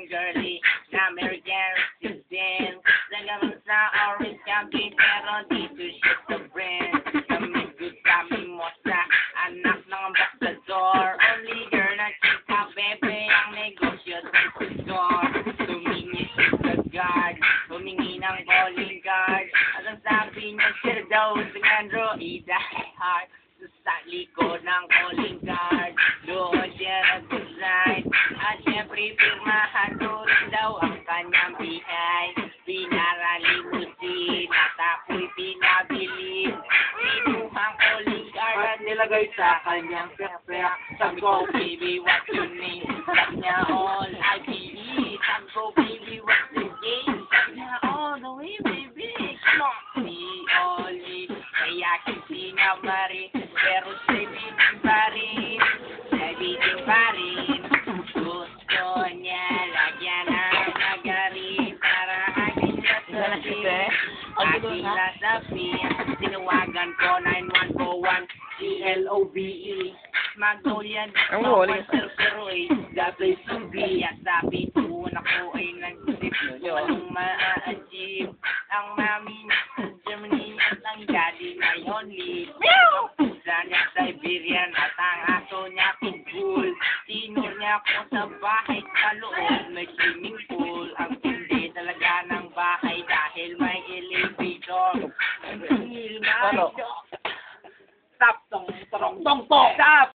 girly na American citizen. Nagaman sa Orange County pero dito siya sa brand. Kami good kami mo sa anak ng ambassador. Only girl na chika bebe ang negosyo sa store. Tumingi siya sa guard, humingi ng calling card. At ang sabi niya siya daw sa Android heart. Sa likod ng calling card, doon siya nag-design. At syempre pirmahan doon daw ang kanyang bihay. Pinaralimusin at ako'y pinabili. Pinuhang calling card at nilagay sa kanyang pera. Sabi ko, baby, what's your name? Sabi niya, all IPE. Sabi ko, baby, what's the game? Sabi niya, all the way, baby. Come on, si Oli. Kaya kasi na mari. Pero sabitin pa rin, gusto niya lagyan ng magarin para aking lasapin. Aking lasapin, tinawagan ko 9141 CLOVE. Magnolia dito, 108, the place to be. At sabi ko, ako ay nag-isip ko anong ma-achieve. Ang mami niya sa Germany at ang daddy ngayon live. Niya Siberian at ang aso niya pitbull. Tinur niya ako sa bahay sa loob. May swimming